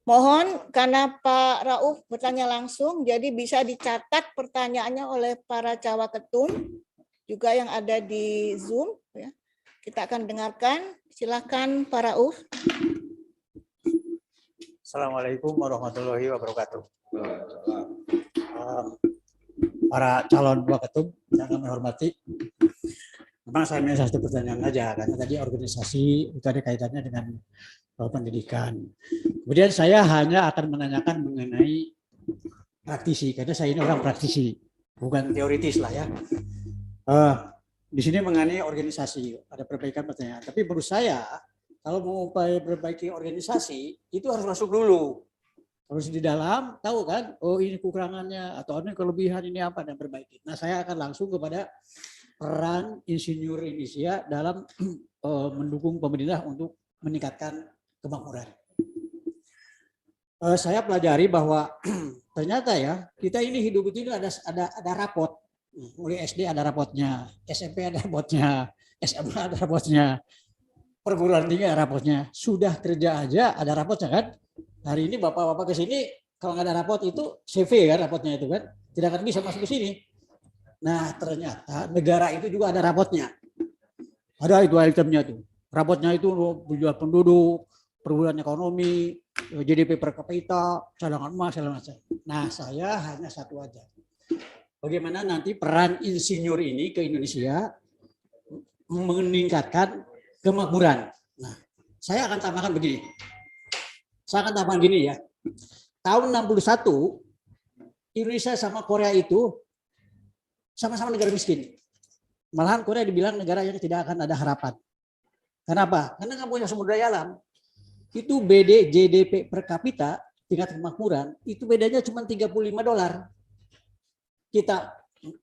Mohon karena Pak Rauf bertanya langsung, jadi bisa dicatat pertanyaannya oleh para cawaketum juga yang ada di Zoom. Ya. Kita akan dengarkan. Silakan Pak Rauf. Assalamualaikum warahmatullahi wabarakatuh. Para calon waketum yang kami hormati, memang saya punya satu pertanyaan aja, karena tadi organisasi itu ada kaitannya dengan pendidikan. Kemudian saya hanya akan menanyakan mengenai praktisi, karena saya ini orang praktisi, bukan teoritis lah ya. Di sini mengenai organisasi, ada perbaikan pertanyaan. Tapi menurut saya, kalau mau upaya perbaiki organisasi, itu harus masuk dulu. Harus di dalam, tahu kan, oh ini kekurangannya, atau ini kelebihan, ini apa, dan perbaiki. Nah, saya akan langsung kepada peran Insinyur Indonesia dalam mendukung pemerintah untuk meningkatkan kemakmuran. Saya pelajari bahwa ternyata ya kita ini hidup itu ada rapot. Mulai SD ada rapotnya, SMP ada rapotnya, SMA ada rapotnya, perguruan tinggi ada rapotnya. Sudah kerja aja ada rapotnya kan? Hari ini bapak-bapak ke sini kalau nggak ada rapot itu CV kan rapotnya itu kan, tidak akan bisa masuk ke sini. Nah ternyata negara itu juga ada rapotnya. Ada itu itemnya tuh. Rapotnya itu jumlah penduduk, perbulan ekonomi, GDP per kapita, cadangan emas, segala macam. Nah, saya hanya satu aja. Bagaimana nanti peran insinyur ini ke Indonesia meningkatkan kemakmuran. Nah, saya akan tambahkan begini. Saya akan tambahkan gini ya. Tahun 61, Indonesia sama Korea itu sama-sama negara miskin. Malahan Korea dibilang negara yang tidak akan ada harapan. Kenapa? Karena nggak punya sumber daya alam. Itu GDP per kapita tingkat kemakmuran itu bedanya cuma $35. Kita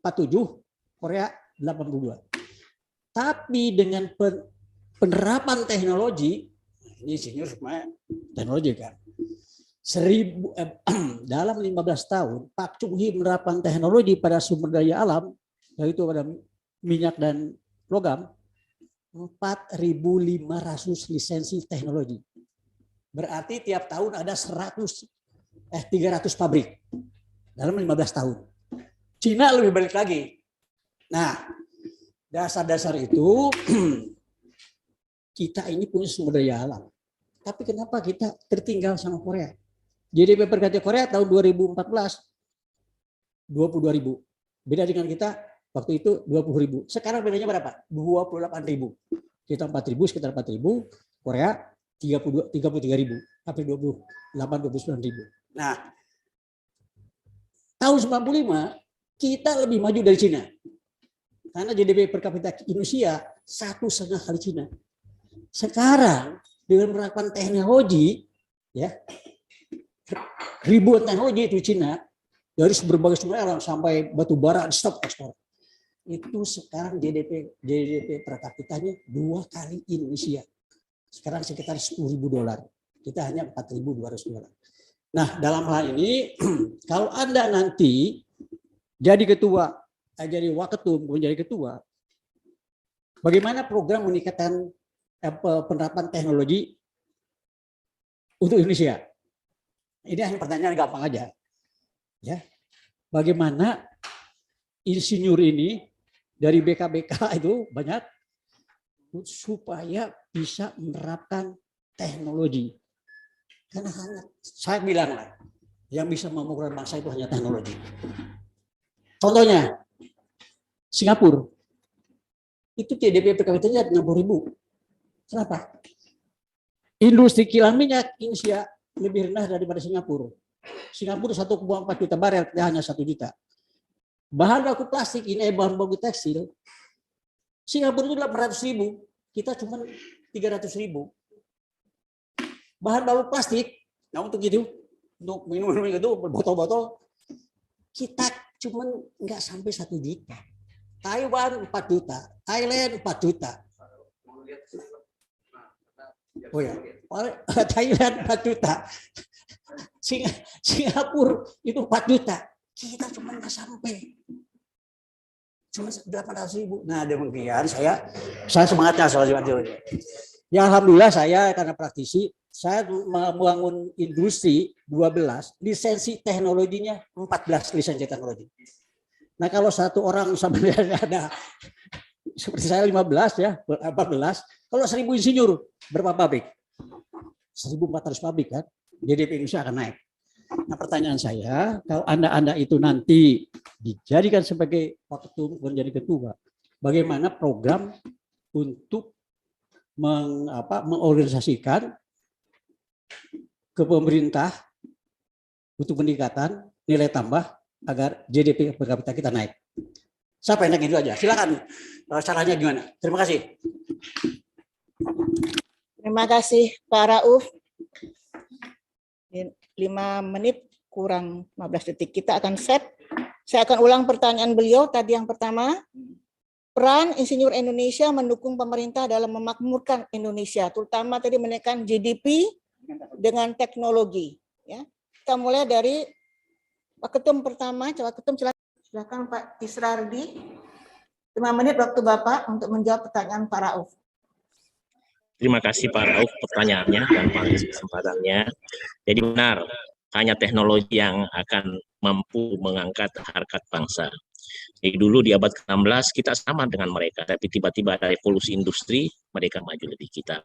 47, Korea 82. Tapi dengan penerapan teknologi, ini insinyur semua teknologi kan. Dalam 15 tahun Pak Chung Hee menerapkan teknologi pada sumber daya alam, yaitu pada minyak dan logam, 4.500 lisensi teknologi. Berarti tiap tahun ada 300 pabrik dalam 15 tahun. Cina lebih balik lagi. Nah, dasar-dasar itu kita ini punya sumber daya alam. Tapi kenapa kita tertinggal sama Korea? GDP per kapita Korea tahun 2014 22.000. Beda dengan kita waktu itu 20.000. Sekarang bedanya berapa? 28.000. Kita 4.000, sekitar 4.000. Korea 33.000 sampai 29.000. Nah, tahun 95 kita lebih maju dari Cina. Karena GDP per kapita Indonesia 1,5 kali Cina. Sekarang dengan menerapkan teknologi, ya ribuan teknologi itu Cina dari berbagai sumber alam sampai batu bara stop ekspor. Itu sekarang GDP per kapitanya 2 kali Indonesia. Sekarang sekitar $10.000. Kita hanya $4.200. Nah, dalam hal ini kalau Anda nanti jadi ketua, jadi waketum, menjadi ketua, bagaimana program meningkatkan penerapan teknologi untuk Indonesia? Ini hanya pertanyaan gampang aja. Ya. Bagaimana insinyur ini dari BK-BK itu banyak supaya bisa menerapkan teknologi. Karena saya bilang lah, yang bisa membangun bangsa itu hanya teknologi. Contohnya, Singapura. Itu GDP per kapitanya 60.000. Kenapa? Industri kilang minyak Indonesia lebih rendah daripada Singapura. Singapura 1,4 juta barel, hanya 1 juta. Bahan baku plastik ini, bahan baku tekstil, Singapura itu 800.000, kita cuma 300.000. Bahan baku plastik, nah untuk itu, untuk minum-minum itu, botol-botol, kita cuma nggak sampai 1 juta. Taiwan 4 juta, Thailand 4 juta. Oh ya, Thailand 4 juta. Singapura itu 4 juta. Kita cuma nggak sampai. Cuma 800.000. Nah, demikian saya semangatnya soal itu. Ya alhamdulillah saya karena praktisi, saya membangun industri 12, lisensi teknologinya 14 lisensi teknologi. Nah kalau satu orang sebenarnya ada seperti saya 15 ya, 14, kalau 1000 insinyur berapa pabrik? 1.400 pabrik kan, GDP Indonesia akan naik. Nah pertanyaan saya, kalau Anda itu nanti dijadikan sebagai waktu menjadi ketua, bagaimana program untuk mengorganisasikan ke pemerintah untuk peningkatan nilai tambah agar GDP per kapita kita naik. Saya pendek itu aja. Silakan caranya gimana. Terima kasih. Terima kasih Pak Rauf. 5 menit kurang 15 detik. Kita akan set. Saya akan ulang pertanyaan beliau tadi yang pertama. Peran insinyur Indonesia mendukung pemerintah dalam memakmurkan Indonesia, terutama tadi menaikkan GDP dengan teknologi. Ya, kita mulai dari Pak Ketum pertama. Coba Ketum silakan Pak Isrardi. 5 menit waktu Bapak untuk menjawab pertanyaan Pak Rauf. Terima kasih Pak Rauf pertanyaannya dan Pak kesempatannya. Jadi benar, hanya teknologi yang akan mampu mengangkat harkat bangsa. Jadi dulu di abad ke-16 kita sama dengan mereka, tapi tiba-tiba ada revolusi industri, mereka maju lebih kita.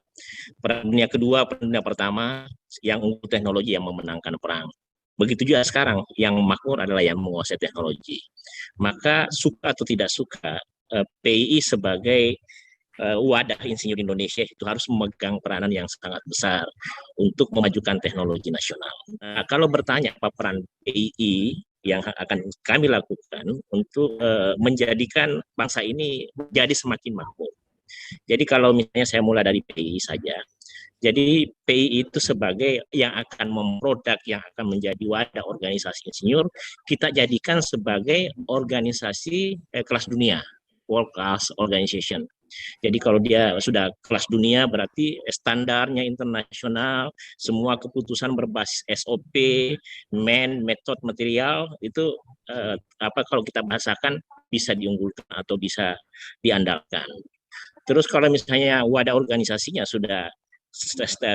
Perang dunia kedua, perang dunia pertama, yang unggul teknologi yang memenangkan perang. Begitu juga sekarang, yang makmur adalah yang menguasai teknologi. Maka suka atau tidak suka, PII sebagai wadah insinyur Indonesia itu harus memegang peranan yang sangat besar untuk memajukan teknologi nasional. Nah, kalau bertanya apa peran PII yang akan kami lakukan untuk menjadikan bangsa ini menjadi semakin makmur. Jadi kalau misalnya saya mulai dari PII saja, jadi PII itu sebagai yang akan memproduk, yang akan menjadi wadah organisasi insinyur, kita jadikan sebagai organisasi kelas dunia, World Class Organization. Jadi kalau dia sudah kelas dunia berarti standarnya internasional, semua keputusan berbasis SOP, metode material itu kalau kita bahasakan bisa diunggulkan atau bisa diandalkan. Terus kalau misalnya wadah organisasinya sudah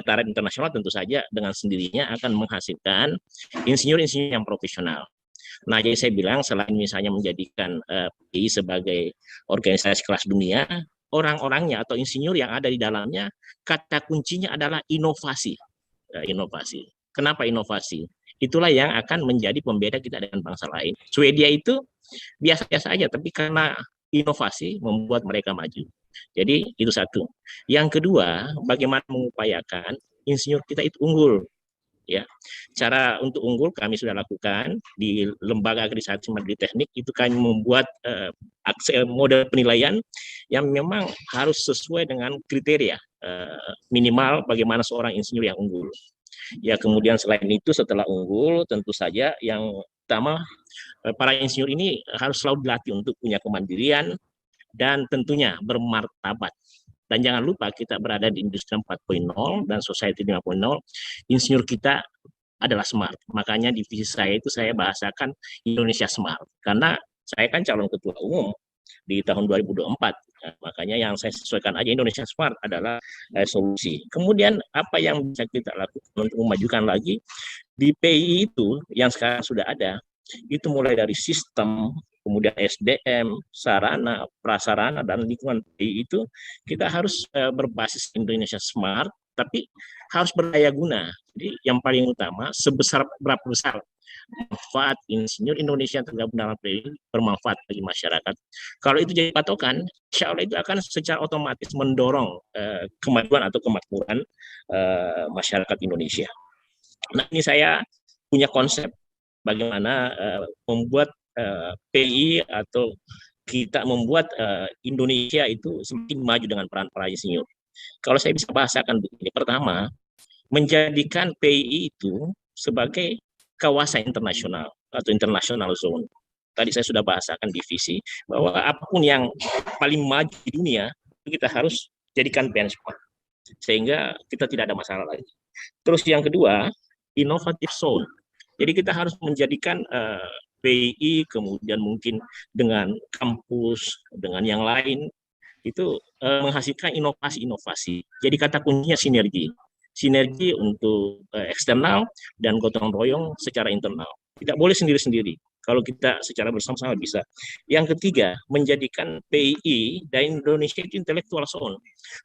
taraf internasional, tentu saja dengan sendirinya akan menghasilkan insinyur-insinyur yang profesional. Nah, jadi saya bilang selain misalnya menjadikan PII sebagai organisasi kelas dunia, orang-orangnya atau insinyur yang ada di dalamnya, kata kuncinya adalah inovasi. Inovasi. Kenapa inovasi? Itulah yang akan menjadi pembeda kita dengan bangsa lain. Swedia itu biasa-biasa aja, tapi karena inovasi membuat mereka maju. Jadi itu satu. Yang kedua, bagaimana mengupayakan insinyur kita itu unggul. Ya, cara untuk unggul kami sudah lakukan di lembaga akreditasi mandiri teknik, itu kami membuat model penilaian yang memang harus sesuai dengan kriteria minimal bagaimana seorang insinyur yang unggul. Ya, kemudian selain itu setelah unggul tentu saja yang pertama para insinyur ini harus selalu dilatih untuk punya kemandirian dan tentunya bermartabat. Dan jangan lupa kita berada di industri 4.0 dan society 5.0, insinyur kita adalah smart. Makanya divisi saya itu saya bahasakan Indonesia Smart. Karena saya kan calon ketua umum di tahun 2024. Nah, makanya yang saya sesuaikan aja Indonesia Smart adalah solusi. Kemudian apa yang bisa kita lakukan untuk memajukan lagi di PII itu yang sekarang sudah ada, itu mulai dari sistem, kemudian SDM, sarana, prasarana, dan lingkungan PII itu kita harus berbasis Indonesia Smart, tapi harus berdaya guna. Jadi yang paling utama, sebesar berapa besar manfaat insinyur Indonesia yang tergabung dalam PII bermanfaat bagi masyarakat. Kalau itu jadi patokan, insya Allah itu akan secara otomatis mendorong kemajuan atau kemakmuran masyarakat Indonesia. Nah, ini saya punya konsep bagaimana membuat PII atau kita membuat Indonesia itu semakin maju dengan peran para insinyur. Kalau saya bisa bahasakan begini, pertama, menjadikan PII itu sebagai kawasan internasional atau international zone. Tadi saya sudah bahasakan divisi bahwa apapun yang paling maju di dunia kita harus jadikan benchmark sehingga kita tidak ada masalah lagi. Terus yang kedua, innovative zone. Jadi kita harus menjadikan PII kemudian mungkin dengan kampus, dengan yang lain itu menghasilkan inovasi-inovasi. Jadi kata kuncinya sinergi. sinergi untuk eksternal dan gotong royong secara internal. Tidak boleh sendiri-sendiri. Kalau kita secara bersama-sama bisa. Yang ketiga, menjadikan PII dan Indonesia itu intellectual zone.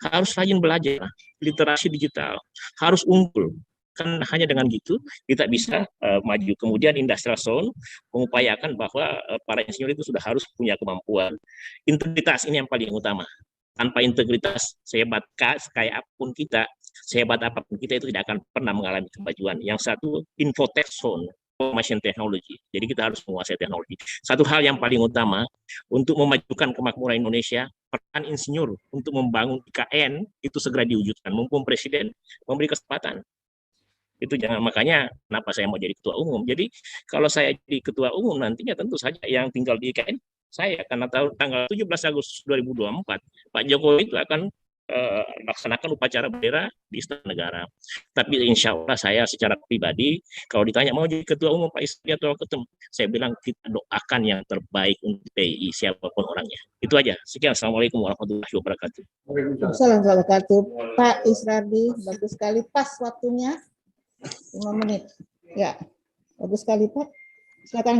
Harus rajin belajar, literasi digital, harus unggul. Kan hanya dengan gitu kita bisa maju. Kemudian industrial zone mengupayakan bahwa para insinyur itu sudah harus punya kemampuan. Integritas ini yang paling utama. Tanpa integritas, sehebat kayak apapun kita, sehebat apapun kita itu tidak akan pernah mengalami kemajuan. Yang satu, infotech zone, information technology. Jadi kita harus menguasai teknologi. Satu hal yang paling utama untuk memajukan kemakmuran Indonesia, peran insinyur untuk membangun IKN itu segera diwujudkan. Mumpung Presiden memberi kesempatan. Itu jangan, makanya kenapa saya mau jadi ketua umum. Jadi kalau saya jadi ketua umum nantinya tentu saja yang tinggal di IKN saya, karena tanggal 17 Agustus 2024 Pak Jokowi itu akan laksanakan upacara bendera di Istana Negara. Tapi insya Allah saya secara pribadi, kalau ditanya mau jadi ketua umum Pak Isri atau ketum, saya bilang kita doakan yang terbaik untuk PII siapapun orangnya. Itu aja. Sekian. Assalamualaikum warahmatullahi wabarakatuh. Assalamualaikum warahmatullahi wabarakatuh. Pak Isradi, bagus sekali, pas waktunya 5 menit. Ya, bagus sekali Pak. Silakan.